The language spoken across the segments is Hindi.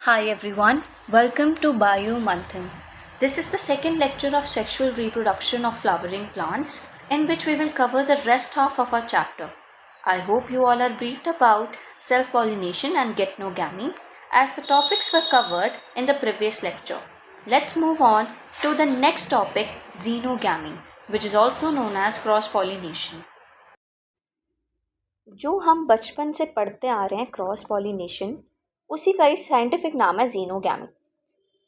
Hi everyone, welcome to Bio Manthan. This is the second lecture of sexual reproduction of flowering plants, in which we will cover the rest half of our chapter. I hope you all are briefed about self pollination and getnogamy as the topics were covered in the previous lecture. Let's move on to the next topic, xenogamy, which is also known as cross pollination. जो हम बचपन से पढ़ते आ रहे हैं क्रॉस पॉलिनेशन, उसी का ही साइंटिफिक नाम है जीनोगैमी।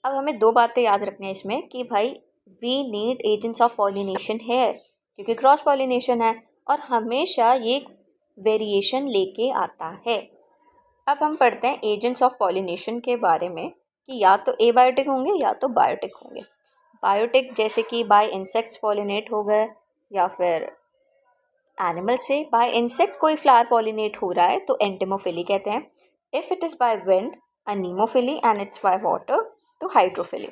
अब हमें दो बातें याद रखनी है इसमें कि भाई we need agents of pollination here, क्योंकि क्रॉस पॉलिनेशन है और हमेशा ये वेरिएशन लेके आता है। अब हम पढ़ते हैं एजेंट्स ऑफ पॉलिनेशन के बारे में कि या तो एबायोटिक होंगे या तो बायोटिक होंगे। बायोटिक जैसे कि बाय इंसेक्ट्स पॉलिनेट हो गए, या फिर एनिमल से बाय इंसेक्ट कोई फ्लावर पॉलिनेट हो रहा है तो एंटिमोफिली कहते हैं। If it is by wind anemophily and it's by water तो हाइड्रोफिली।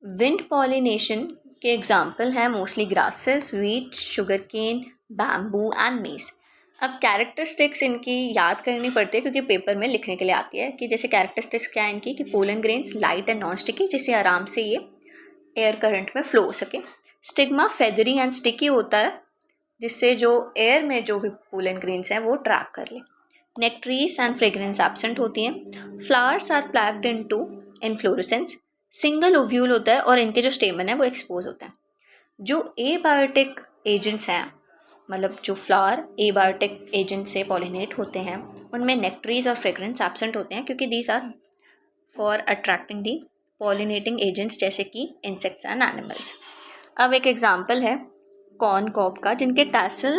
विंड पॉलिनेशन के एग्जाम्पल हैं mostly grasses, wheat, sugar cane, bamboo and maize. अब कैरेक्टरिस्टिक्स इनकी याद करनी पड़ती है क्योंकि पेपर में लिखने के लिए आती है कि जैसे कैरेक्टरिस्टिक्स क्या है इनकी कि pollen grains light and non sticky, जिससे आराम से ये एयर करंट में फ्लो हो सके। स्टिग्मा फेदरी एंड स्टिकी होता है, जिससे जो एयर में जो भी पोलन ग्रेन्स हैं वो ट्रैप कर ले। नेक्ट्रीज एंड फ्रेग्रेंस एब्सेंट होती हैं। Flowers are packed into inflorescence. Single ovule होता है और इनके जो स्टेमन है वो एक्सपोज होता है। जो एबायोटिक एजेंट्स हैं, मतलब जो फ्लावर एबायोटिक एजेंट से पॉलिनेट होते हैं, उनमें नेक्ट्रीज और फ्रेग्रेंस एब्सेंट होते हैं क्योंकि these are for attracting the pollinating agents जैसे कि इंसेक्ट्स एंड एनिमल्स। अब एक एग्जाम्पल है कॉर्न कॉब का, जिनके टैसल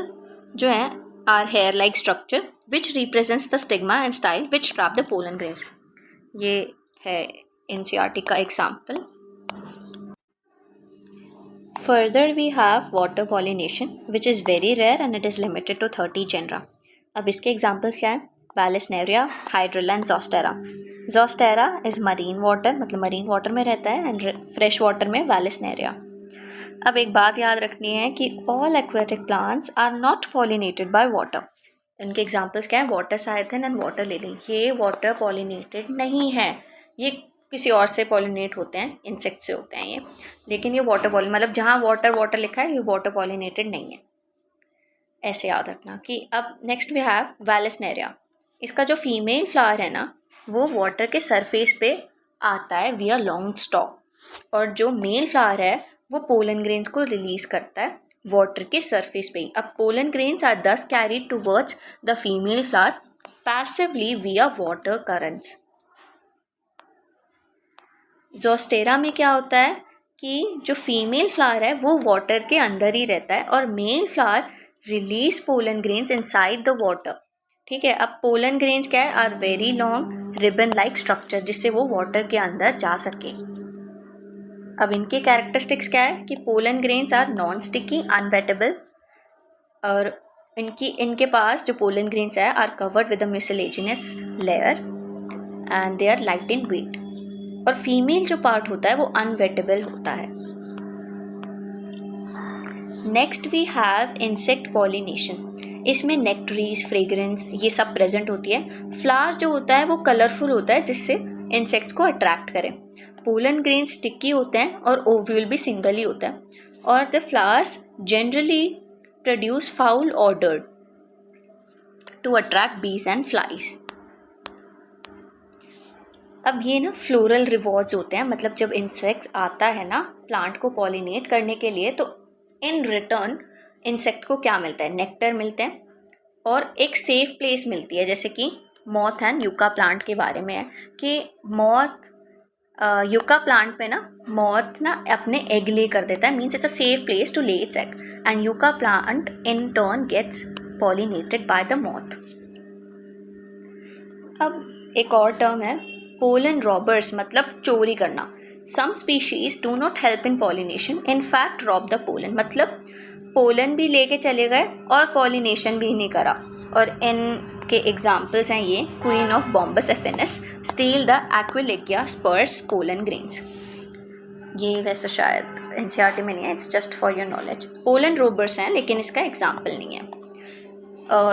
जो हैं are hair like structure which represents the stigma and style which trap the pollen grains. ये है एनसीईआरटी का example. Further we have water pollination which is very rare and it is limited to 30 genera. अब इसके एग्जाम्पल्स क्या है? Vallisneria, hydrilla and zostera. Zostera is marine water, मतलब मरीन वाटर में रहता है, एंड फ्रेश वाटर में वैलिसनेरिया। अब एक बात याद रखनी है कि all aquatic plants are not pollinated by water. इनके एग्जांपल्स क्या है? वाटर साइथिन एंड वाटर लिली। ये वाटर पॉलिनेटेड नहीं है, ये किसी और से पॉलिनेट होते हैं, इंसेक्ट से होते हैं ये, लेकिन ये वाटर पॉलिन मतलब जहाँ वाटर वाटर लिखा है ये वाटर पॉलिनेटेड नहीं है। ऐसे याद रखना कि अब नेक्स्ट वी हैव वैलिसनेरिया। इसका जो फीमेल फ्लावर है ना वो वाटर के सरफेस पे आता है विया लॉन्ग स्टॉक, और जो मेल फ्लावर है वो पोलन ग्रेन्स को रिलीज करता है वाटर के सरफेस पे ही। अब पोलन ग्रेन्स आर दस carried towards the female flower passively विया वाटर करंट्स। जोस्टेरा में क्या होता है कि जो फीमेल फ्लावर है वो वाटर के अंदर ही रहता है और male flower release pollen grains inside the water. ठीक है, अब पोलन ग्रेन्स क्या है? Are very long ribbon like structure, जिससे वो वाटर के अंदर जा सके। अब इनके कैरेक्टरिस्टिक्स क्या है कि pollen grains are non sticky, unwettable, और इनके पास जो पोलन ग्रेन्स है are covered with a mucilaginous layer and they are light in weight. और फीमेल जो पार्ट होता है वो अनवेटेबल होता है। Next we have insect pollination. इसमें नेक्ट्रीज, फ्रेग्रेंस ये सब प्रेजेंट होती है। फ्लावर जो होता है वो कलरफुल होता है जिससे इंसेक्ट्स को अट्रैक्ट करें। पोलन ग्रेन्स स्टिकी होते हैं और ओव्यूल भी सिंगल ही होता है, और the flowers generally produce foul order to attract bees and flies. अब ये ना फ्लोरल रिवॉर्ड्स होते हैं, मतलब जब इंसेक्ट आता है ना प्लांट को पॉलिनेट करने के लिए तो इन रिटर्न इंसेक्ट को क्या मिलता है? नेक्टर मिलते हैं और एक सेफ प्लेस मिलती है, जैसे कि मॉथ एंड यूका प्लांट के बारे में है कि मॉथ यूका प्लांट पे ना मॉथ ना अपने एग ले कर देता है, means it's a safe place to lay its egg, and yucca plant in turn gets pollinated by the moth. अब एक और टर्म है पोलन रॉबर्स, मतलब चोरी करना। Some species do not help in pollination, in fact rob the pollen, मतलब पोलन भी लेके चले गए और पॉलिनेशन भी नहीं करा। और इनके एग्जाम्पल्स हैं ये queen of bombus affinis steal the aquilegia spurs pollen grains. ये वैसे शायद एनसीईआरटी में नहीं है, it's just for your knowledge. Pollen robbers हैं लेकिन इसका एग्जाम्पल नहीं है।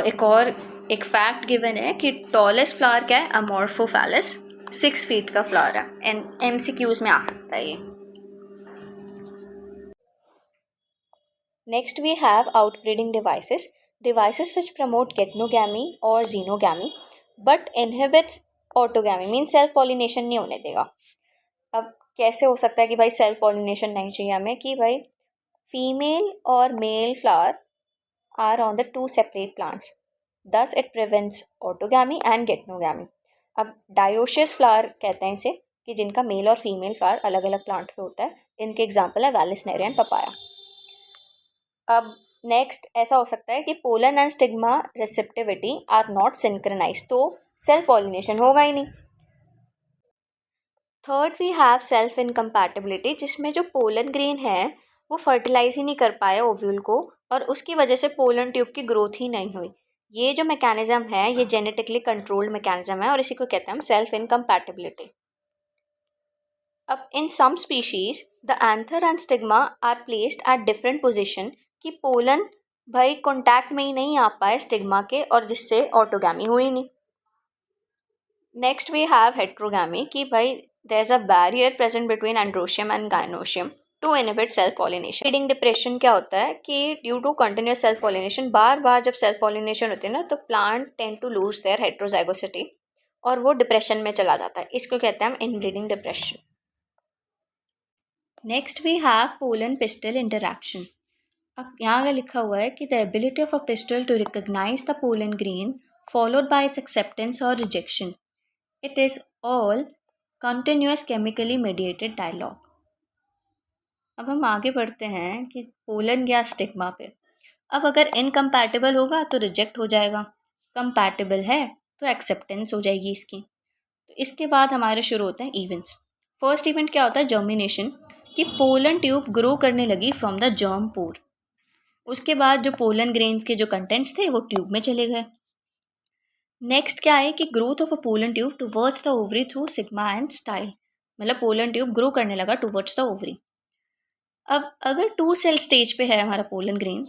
एक और एक फैक्ट गिवन है कि टॉलेस्ट फ्लावर क्या है, अमोर्फोफैलस 6 फीट का फ्लावर है, एंड MCQs में आ सकता है ये। Next we have outbreeding devices, devices which promote geitonogamy और xenogamy but inhibits autogamy, mean self pollination नहीं होने देगा। अब कैसे हो सकता है कि भाई सेल्फ पॉलिनेशन नहीं चाहिए हमें, कि भाई फीमेल और male flower are on the 2 separate plants, thus it prevents autogamy and getnogamy। अब डायोशियस फ्लावर कहते हैं इसे, कि जिनका मेल और फीमेल फ्लावर अलग अलग प्लांट पे होता है, इनके एग्जाम्पल है वैलिसनेरिया एंड पपाया। अब नेक्स्ट ऐसा हो सकता है कि pollen and stigma receptivity are not synchronise, तो सेल्फ पॉलिनेशन होगा ही नहीं। Third we have self incompatibility, जिसमें जो पोलन ग्रेन है वो फर्टिलाइज ही नहीं कर पाया ओव्यूल को, और उसकी वजह से पोलन ट्यूब की ग्रोथ ही नहीं हुई। ये जो मैकेनिज्म है ये जेनेटिकली कंट्रोल्ड मैकेनिज्म है, और इसी को कहते हैं हम सेल्फ इनकम्पैटिबिलिटी। अब in some species the anther and stigma are placed at different position, कि पोलन भाई कॉन्टैक्ट में ही नहीं आ पाए स्टिग्मा के, और जिससे ऑटोगैमी हुई नहीं। नेक्स्ट वी हैव हेट्रोगैमी, कि भाई there is a barrier present between androecium and gynoecium to inhibit self pollination. Breeding depression क्या होता है कि due to continuous self pollination, बार बार जब सेल्फ पॉलिनेशन होती है ना, तो plant tend to lose their heterozygosity और वो डिप्रेशन में चला जाता है, इसको कहते हैं हम inbreeding depression. Next we have pollen pistil interaction. अब यहाँ अगर लिखा हुआ है कि the ability of a pistil to recognise the pollen grain followed by its acceptance और rejection, it is all continuous chemically mediated dialogue. अब हम आगे बढ़ते हैं कि पोलन गया स्टिग्मा पे। अब अगर इनकम्पैटिबल होगा तो रिजेक्ट हो जाएगा, कंपैटिबल है तो एक्सेप्टेंस हो जाएगी इसकी। तो इसके बाद हमारे शुरू होते हैं इवेंट्स। फर्स्ट इवेंट क्या होता है, जर्मिनेशन, कि पोलन ट्यूब ग्रो करने लगी फ्रॉम द जर्म पोर। उसके बाद जो पोलन ग्रेन्स के जो कंटेंट्स थे वो ट्यूब में चले गए। नेक्स्ट क्या है कि growth of a pollen tube towards the ovary through sigma and style, मतलब पोलन ट्यूब ग्रो करने लगा टुवर्ड्स द ओवरी। अब अगर 2 सेल स्टेज पे है हमारा पोलन ग्रेन,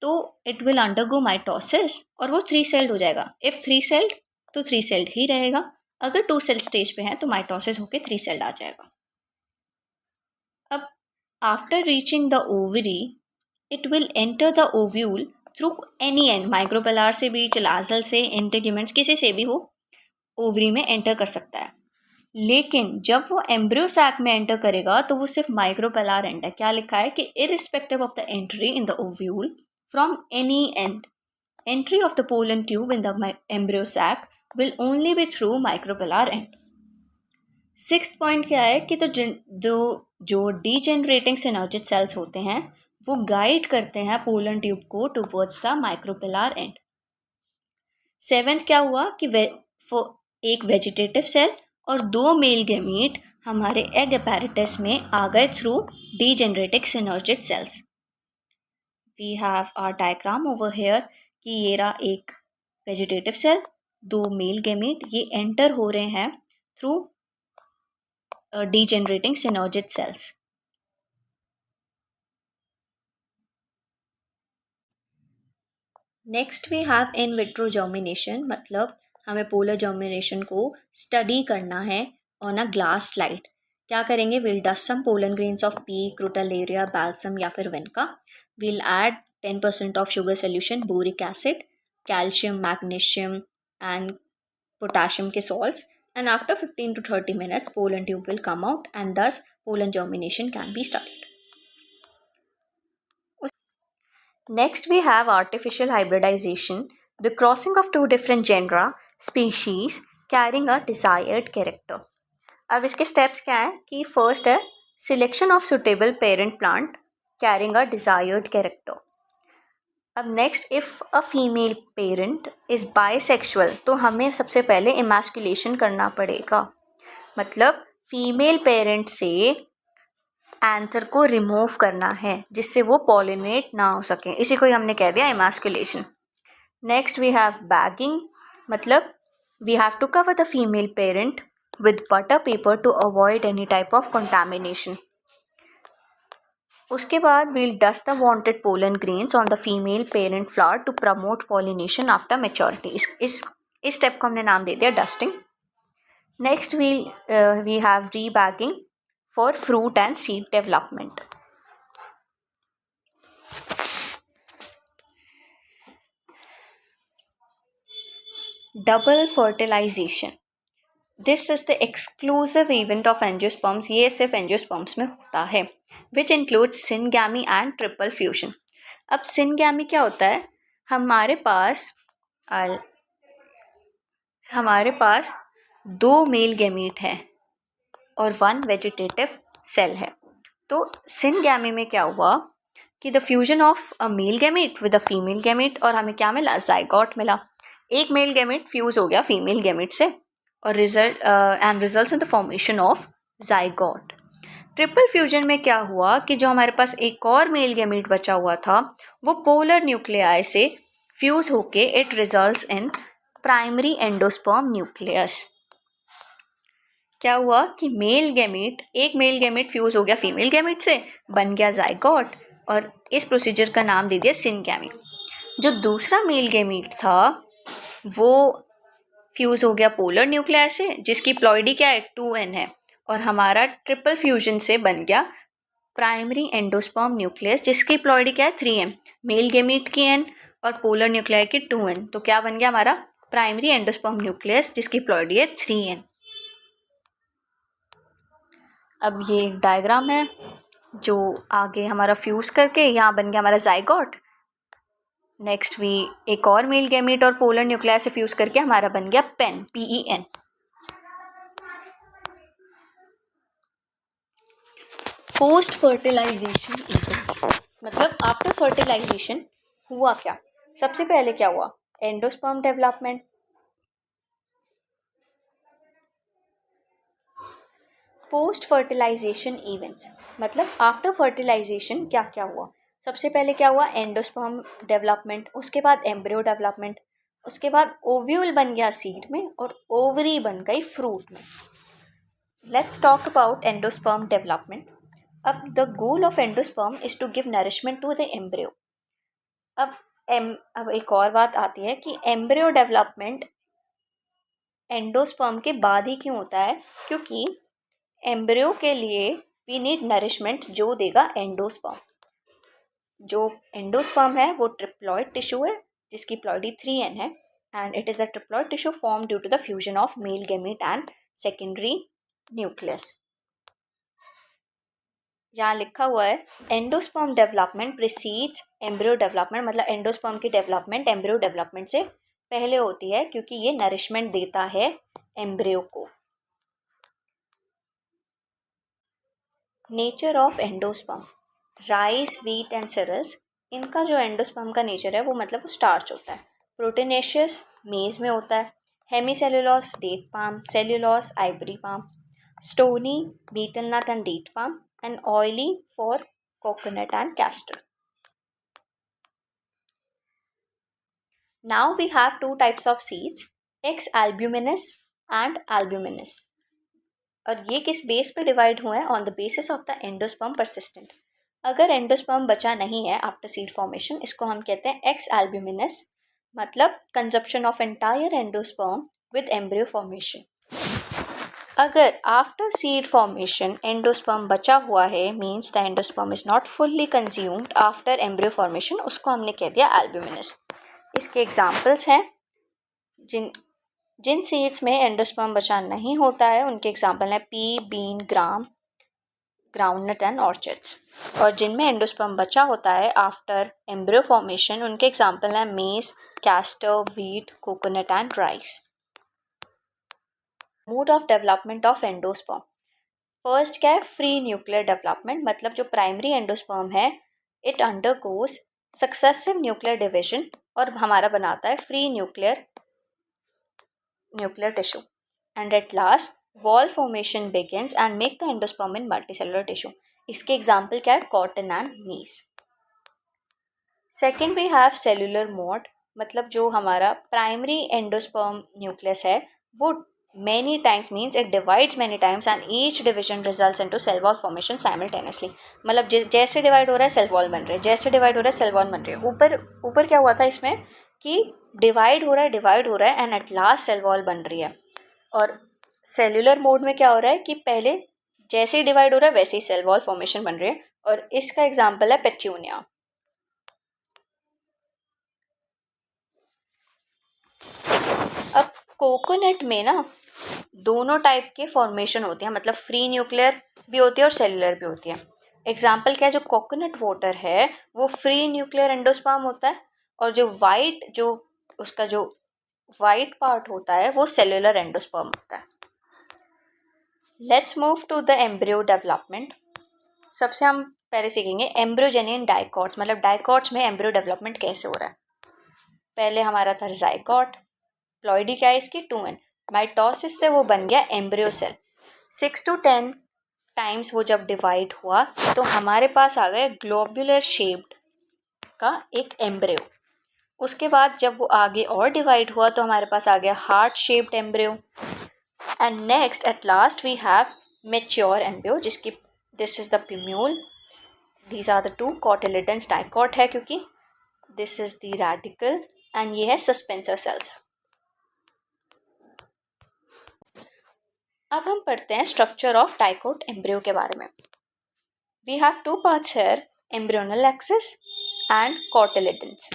तो इट विल अंडरगो माइटोसिस और वो 3 सेल्ड हो जाएगा। इफ 3 सेल्ड तो 3 सेल्ड ही रहेगा, अगर 2 सेल स्टेज पे है तो माइटोसिस होके 3 सेल्ड आ जाएगा। अब after reaching the ovary it will enter the ovule through any end, micropylar से भी, चिलाजल से, इंटेग्यूमेंट्स, किसी से भी वो ओवरी में एंटर कर सकता है। लेकिन जब वो एम्ब्रियो सैक में एंटर करेगा तो वो सिर्फ माइक्रोपेलार एंड है। क्या लिखा है कि irrespective of the entry in the ovule from any end, entry of the pollen tube in the embryo sac will only be through micropylar end. Sixth point क्या है कि जो डीजेनरेटिंग सिनर्जिड सेल्स होते हैं वो गाइड करते हैं पोलन ट्यूब को towards the micropylar end. Seventh क्या हुआ कि एक वेजिटेटिव सेल और 2 मेल गैमीट हमारे एग अपैरेटस में आ गए through degenerating synergid cells. We have our diagram over here कि ये रहा एक वेजिटेटिव सेल, 2 मेल गैमीट, ये एंटर हो रहे हैं through degenerating synergid cells. Next we have in vitro germination, मतलब हमें पोलर जर्मिनेशन को स्टडी करना है ऑन अ ग्लास स्लाइड। क्या करेंगे, will dust some pollen grains of pea, crotalaria, balsam या फिर vinca. Will add 10% of sugar solution, boric acid, calcium, magnesium and potassium के salts, and after 15 to 30 minutes pollen tube will come out and thus pollen germination can be studied. Next we have artificial hybridization, the crossing of 2 different genera species carrying a desired character. अब इसके steps क्या है कि first है selection of suitable parent plant carrying a desired character. अब next, if a female parent is bisexual तो हमें सबसे पहले emasculation करना पड़ेगा, मतलब फीमेल पेरेंट से एंथर को रिमूव करना है जिससे वो पॉलिनेट ना हो सके, इसी को ही हमने कह दिया emasculation. Next we have bagging, मतलब we have to cover the female parent with butter paper to avoid any type of contamination. उसके बाद we'll dust the wanted pollen grains on the female parent flower to promote pollination after maturity. इस स्टेप को हमने नाम दे दिया dusting. Next we have rebagging for fruit and seed development. Double fertilisation, this is the exclusive event of angiosperms, ये सिर्फ एंजियोस्पर्म्स में होता है, which includes syngamy and triple fusion. अब सिनगैमी क्या होता है? हमारे पास 2 मेल गैमीट है और 1 वेजिटेटिव सेल है। तो सिनगैमी में क्या हुआ कि the fusion of a male gamete with a female gamete, और हमें क्या मिला? जाइगोट मिला। एक मेल गैमीट फ्यूज हो गया फीमेल गैमीट से और results in the formation of zygote. Triple fusion में क्या हुआ कि जो हमारे पास एक और मेल गैमीट बचा हुआ था वो पोलर न्यूक्लियाई से फ्यूज होके it results in primary endosperm nucleus. क्या हुआ कि एक मेल गैमीट फ्यूज हो गया फीमेल गैमीट से, बन गया जाइगोट, और इस प्रोसीजर का नाम दे दिया सिनगैमी। जो दूसरा मेल गैमीट था वो फ्यूज हो गया पोलर न्यूक्लियस से, जिसकी प्लॉइडी क्या है? 2n है, और हमारा ट्रिपल फ्यूजन से बन गया प्राइमरी एंडोस्पर्म न्यूक्लियस, जिसकी प्लॉइडी क्या है? 3n। मेल गैमीट की n और पोलर न्यूक्लियाई की 2n, तो क्या बन गया हमारा? प्राइमरी एंडोस्पर्म न्यूक्लियस, जिसकी प्लॉइडी है 3n। अब ये एक डायग्राम है जो आगे हमारा फ्यूज करके यहाँ बन गया हमारा जाइगोट। नेक्स्ट एक और मेल गैमीट और पोलर न्यूक्लियाई से फ्यूज करके हमारा बन गया pen, PEN। Post fertilisation events, मतलब आफ्टर फर्टिलाइजेशन हुआ क्या? सबसे पहले क्या हुआ? Endosperm development. Post fertilisation events मतलब आफ्टर फर्टिलाइजेशन क्या क्या हुआ? सबसे पहले क्या हुआ? एंडोस्पर्म डेवलपमेंट, उसके बाद एम्ब्रियो डेवलपमेंट, उसके बाद ओव्यूल बन गया सीड में और ओवरी बन गई फ्रूट में। Let's talk about endosperm development. अब the goal of endosperm is to give nourishment to the embryo. अब एक और बात आती है कि एम्ब्रियो डेवलपमेंट एंडोस्पर्म के बाद ही क्यों होता है? क्योंकि एम्ब्रियो के लिए वी नीड नरिशमेंट जो देगा एंडोस्पर्म। जो एंडोस्पर्म है वो ट्रिप्लॉइड टिश्यू है जिसकी प्लॉइडी 3n है, and it is a triploid tissue form due to the fusion of male gamete and secondary nucleus. यहाँ लिखा हुआ है endosperm development precedes embryo development, मतलब एंडोस्पर्म की डेवलपमेंट एम्ब्रियो डेवलपमेंट से पहले होती है क्योंकि ये नरिशमेंट देता है एम्ब्रियो को। Nature of endosperm, rice, wheat and cereals, इनका जो एंडोस्पर्म का नेचर है वो मतलब वो स्टार्च होता है। प्रोटीनेशियस मेज में होता है, hemicellulose date palm, cellulose ivory palm, stony betel nut and date palm, and oily for coconut and castor. Now we have two types of seeds, X albuminous and albuminous, और ये किस बेस पे डिवाइड हुए हैं? On the basis of the endosperm persistent. अगर एंडोस्पर्म बचा नहीं है आफ्टर सीड फॉर्मेशन, इसको हम कहते हैं एक्स एल्ब्यूमिनस, मतलब consumption of entire endosperm with embryo formation. अगर आफ्टर सीड फॉर्मेशन एंडोस्पर्म बचा हुआ है, means the endosperm is not fully consumed after embryo formation, उसको हमने कह दिया एल्ब्यूमिनस। इसके एग्जाम्पल्स हैं जिन सीड्स में एंडोस्पर्म बचा नहीं होता है उनके एग्जाम्पल हैं pea, bean, groundnut and orchids, और जिनमें एंडोस्पर्म बचा होता है आफ्टर एम्ब्रियो फॉर्मेशन उनके एग्जाम्पल हैं maize, castor, wheat, coconut and rice. Mode of development of endosperm, first क्या है? फ्री न्यूक्लियर डेवलपमेंट, मतलब जो प्राइमरी एंडोस्पर्म है it undergoes successive nuclear division और हमारा बनाता है free nuclear tissue, and at last wall formation begins and make the endosperm in multicellular tissue. इसके एग्जाम्पल क्या है? Cotton and maize. Second we have cellular mode, मतलब जो हमारा प्राइमरी एंडोस्पर्म न्यूक्लियस है वो Many times means it divides many times and each division results into cell wall formation simultaneously. मतलब जैसे डिवाइड हो रहा है सेल वॉल बन रहे हैं, जैसे डिवाइड हो रहा है सेल वॉल बन रही है. ऊपर ऊपर क्या हुआ था इसमें कि डिवाइड हो रहा है and at last cell wall बन रही है. और सेल्यूलर मोड में क्या हो रहा है कि पहले जैसे ही डिवाइड हो रहा है वैसे ही सेल वॉल फॉर्मेशन बन रही है. और इसका एग्जाम्पल है पेट्यूनिया. अब कोकोनट में ना दोनों टाइप के फॉर्मेशन होते हैं, मतलब फ्री न्यूक्लियर भी होती है और सेलुलर भी होती है. एग्जाम्पल क्या है, जो कोकोनट वाटर है वो फ्री न्यूक्लियर एंडोस्पर्म होता है और जो उसका जो वाइट पार्ट होता है वो सेलुलर एंडोस्पर्म होता है. Let's move to the embryo development. सबसे हम पहले सीखेंगे एम्ब्रियोजेनी इन डाइकॉट्स, मतलब डाइकॉट्स में एम्ब्रियो डेवलपमेंट कैसे हो रहा है. पहले हमारा था जाइगोट. प्लॉइडी क्या है इसकी 2n. माइटोसिस से वो बन गया एम्ब्रियो सेल. 6 to 10 टाइम्स वो जब डिवाइड हुआ तो हमारे पास आ गया ग्लोबुलर शेप्ड का एक एम्ब्रियो. उसके बाद जब वो आगे और डिवाइड हुआ तो हमारे पास आ गया heart shaped embryo. And next at last we have mature embryo जिसकी this is the plumule. These are the two cotyledons. Dicot है क्योंकि this is the radicle and ये है सस्पेंसर सेल्स. अब हम पढ़ते हैं स्ट्रक्चर ऑफ डाइकोट एम्ब्रियो के बारे में. We have two parts here, embryonal axis and cotyledons.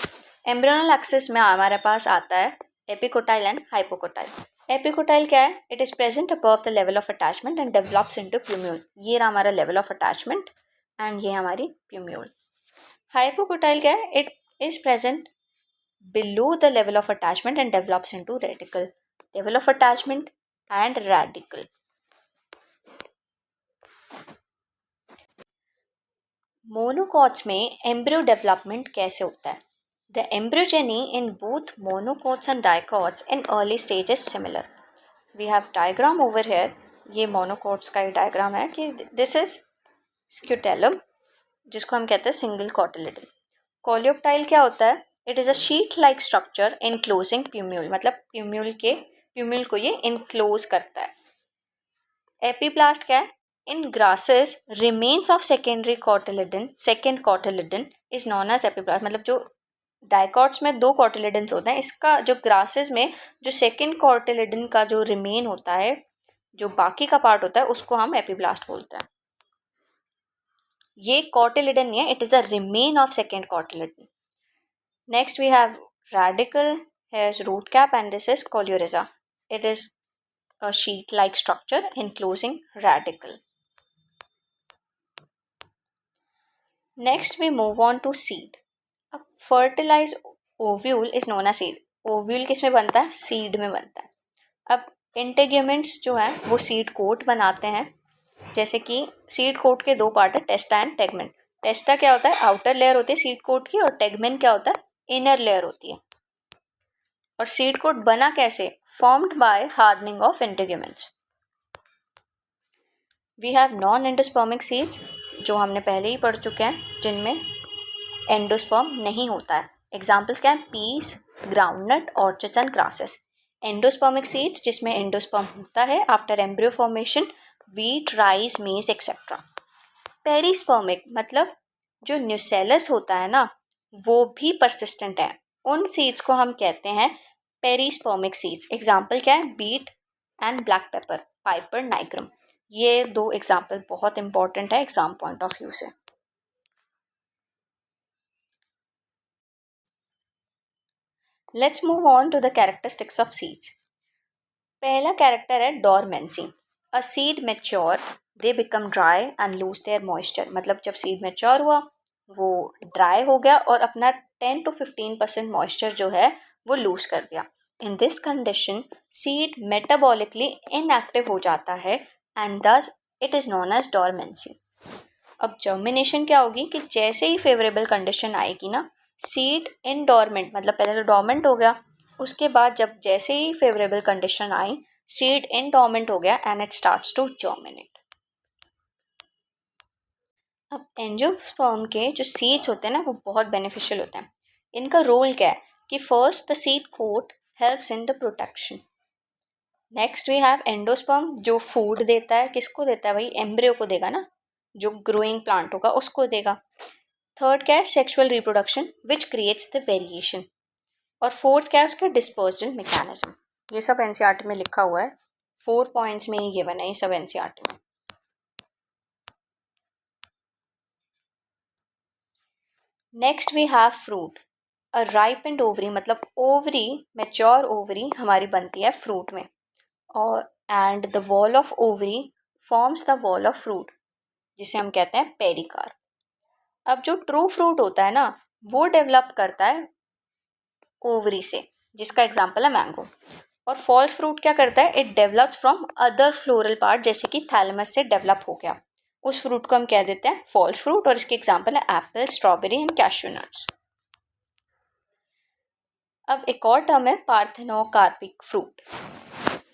Embryonal axis में हमारे पास आता है एपिकोटाइल एंड हाइपोकोटाइल. एपिकोटाइल क्या है, it is present above the level of attachment and develops into plumule. ये रहा हमारा लेवल ऑफ अटैचमेंट एंड ये हमारी प्यूम्यूल. हाइपोकोटाइल क्या है, it is present below the level of attachment and develops into radical. Level of attachment and radical. Monocots में एम्ब्रियो डेवलपमेंट कैसे होता है. The embryogeny in both monocots and dicots in early stage is similar. We have diagram over here. ये मोनोकॉट्स का एक डायग्राम है कि दिस इज स्क्यूटेलम जिसको हम कहते हैं सिंगल कॉटिलिडन. कोलियोप्टाइल क्या होता है, it is a sheath like structure enclosing plumule, मतलब प्यूम्यूल को ये इनक्लोज करता है. एपीप्लास्ट क्या है, in grasses remains of second cotyledon is known as epiblast. मतलब जो डाइकॉट्स में 2 कॉटिलिडन्स होते हैं, इसका जो ग्रासेस में जो सेकेंड कॉटिलिडन का जो रिमेन होता है, जो बाकी का पार्ट होता है, उसको हम एपीप्लास्ट बोलते हैं. ये कॉटिलिडन नहीं है, it is the remain of second cotyledon. Next we have radical. Here's root cap and this is coleorhiza. It is a sheet-like structure enclosing radical. Next we move on to seed. A fertilized ovule is known as seed. Ovule किस में बनता है, seed में बनता है. अब इंटेग्यूमेंट्स जो है वो सीड कोट बनाते हैं. जैसे कि सीड कोट के 2 पार्ट है, टेस्टा एंड टेगमेन. टेस्टा क्या होता है, आउटर लेयर होती है सीड कोट की, और टेगमेन क्या होता है, इनर लेयर होती है. और सीड कोट बना कैसे, formed by hardening of integuments. We have non endospermic seeds जो हमने पहले ही पढ़ चुके हैं, जिनमें एंडोस्पर्म नहीं होता है. एग्जाम्पल्स क्या है, peas, groundnut, orchids and grasses. Endospermic seeds जिसमें एंडोस्पर्म होता है after embryo formation, wheat, rice, maize etcetera. Perispermic मतलब जो न्यूसेलस होता है ना वो भी परसिस्टेंट है, उन सीड्स को हम कहते हैं पेरिस्पर्मिक सीड्स. एग्जाम्पल क्या है, beet and black pepper, piper nigrum. ये 2 एग्जाम्पल बहुत इंपॉर्टेंट है एग्जाम पॉइंट ऑफ व्यू से. Let's move on to the characteristics of seeds. पहला कैरेक्टर है dormancy. A seed mature, they become dry and lose their moisture. मतलब जब सीड मैच्योर हुआ वो ड्राई हो गया और अपना 10 to 15% मॉइस्चर जो है वो लूज कर दिया. In this condition seed metabolically inactive हो जाता है and thus it is known as dormancy. अब जर्मिनेशन क्या होगी कि जैसे ही फेवरेबल कंडीशन आएगी ना, सीड इन डोरमेंट मतलब पहले तो डोरमेंट हो गया, उसके बाद जब जैसे ही फेवरेबल कंडीशन आई सीड इन डोरमेंट हो गया and it starts to germinate. अब एंजियोस्पर्म के जो सीड्स होते हैं ना वो बहुत बेनिफिशियल होते हैं. इनका रोल क्या है कि first the seed coat helps in the protection. Next we have endosperm, जो फूड देता है, किसको देता है भाई, एम्ब्रियो को देगा ना, जो ग्रोइंग प्लांट होगा उसको देगा। थर्ड क्या है, sexual reproduction which creates the variation. और फोर्थ क्या है उसका, डिस्पर्जल मैकेनिज्म। ये सब एनसीईआरटी में लिखा हुआ है, 4 पॉइंट्स में ही गिवन है ये सब एनसीईआरटी में। Next we have fruit. A ripened ovary, मतलब ओवरी, मेच्योर ओवरी हमारी बनती है फ्रूट में, और and the wall of ovary forms the wall of fruit, जिसे हम कहते हैं पेरिकार्प। अब जो ट्रू फ्रूट होता है ना, वो डेवलप करता है ओवरी से, जिसका एग्जाम्पल है मैंगो। और फॉल्स फ्रूट क्या करता है, it develops from other floral part, जैसे कि थैलेमस से डेवलप हो गया, उस फ्रूट को हम कह देते हैं फॉल्स फ्रूट। और इसके एग्जाम्पल है Apple, strawberry and cashew nuts. अब एक और टर्म है पार्थेनोकार्पिक फ्रूट।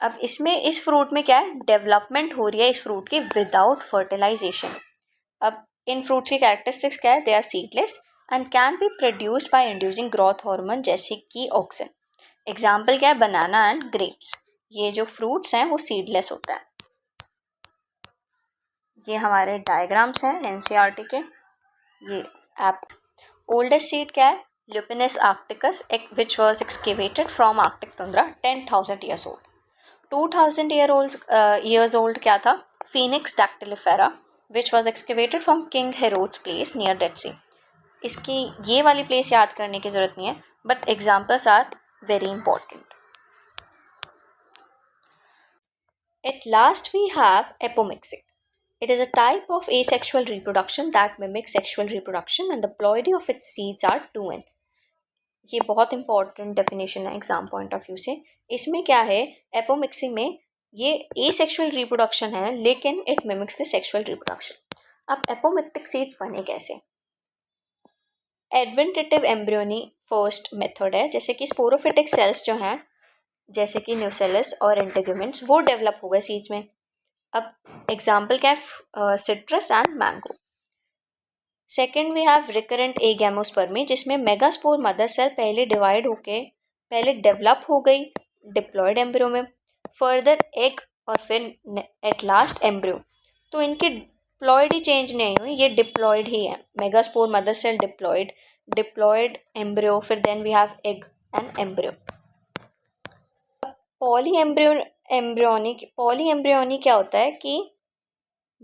अब इसमें, इस फ्रूट में क्या है, डेवलपमेंट हो रही है इस फ्रूट की विदाउट फर्टिलाइजेशन। अब इन फ्रूट्स की कैरेक्टरिस्टिक्स क्या है, they are seedless and can be produced by inducing growth hormone, जैसे कि ऑक्सिन। एग्जाम्पल क्या है, बनाना एंड ग्रेप्स। ये जो फ्रूट्स हैं वो सीडलेस होता है। ये हमारे डायग्राम्स हैं एनसीईआरटी के। ये आप ओल्डेस्ट सीड क्या है, lupinus arcticus, which was excavated from arctic tundra 10,000 years old. 2000 years old क्या था, phoenix dactylifera, which was excavated from King Herod's place near Dead Sea. इसकी ये वाली प्लेस याद करने की ज़रूरत नहीं है, but examples are very important. At last we have apomixy. It is a type of asexual reproduction that mimics sexual reproduction and the ploidy of its seeds are 2n. ये बहुत इंपॉर्टेंट डेफिनेशन है एग्जाम पॉइंट ऑफ व्यू से। इसमें क्या है, एपोमिक्सी में ये एसेक्सुअल रिप्रोडक्शन है, लेकिन it mimics the sexual reproduction. अब एपोमिक्टिक सीड्स बने कैसे, एडवेंटेटिव एम्ब्रियोनी फर्स्ट मेथड है, जैसे कि स्पोरोफिटिक सेल्स जो हैं, जैसे कि न्यूसेलस और इंटेगुमेंट्स, वो डेवलप हो गए सीड्स में। अब एग्जाम्पल क्या है, citrus and mango. Second we have recurrent agamospermy, जिसमें मेगास्पोर मदर सेल पहले डिवाइड होके पहले डेवलप हो गई डिप्लॉयड एम्ब्रियो में, फर्दर एग और फिर एट लास्ट एम्ब्रियो। तो इनकी डिप्लॉयड ही चेंज नहीं हुई, ये डिप्लॉयड ही है। Megaspore mother cell diploid, diploid embryo, फिर then we have egg and embryo. Polyembryony क्या होता है कि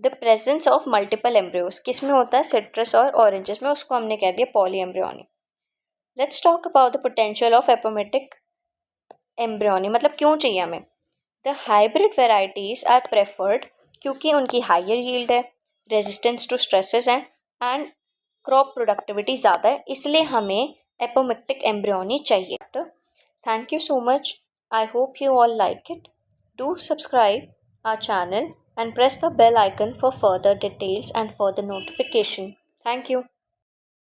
the presence of multiple embryos, किस में होता है, सिट्रस और ऑरेंजेस में, उसको हमने कह दिया polyembryony. Let's talk about the potential of apomictic embryony, मतलब क्यों चाहिए हमें। The hybrid varieties are preferred क्योंकि उनकी हायर यील्ड है, रेजिस्टेंस टू स्ट्रेसेस है एंड क्रॉप प्रोडक्टिविटी ज़्यादा है, इसलिए हमें एपोमेटिक एम्ब्रियोनी चाहिए। Thank you so much, I hope you all like it. Do subscribe our channel and press the bell icon for further details and further notification. Thank you.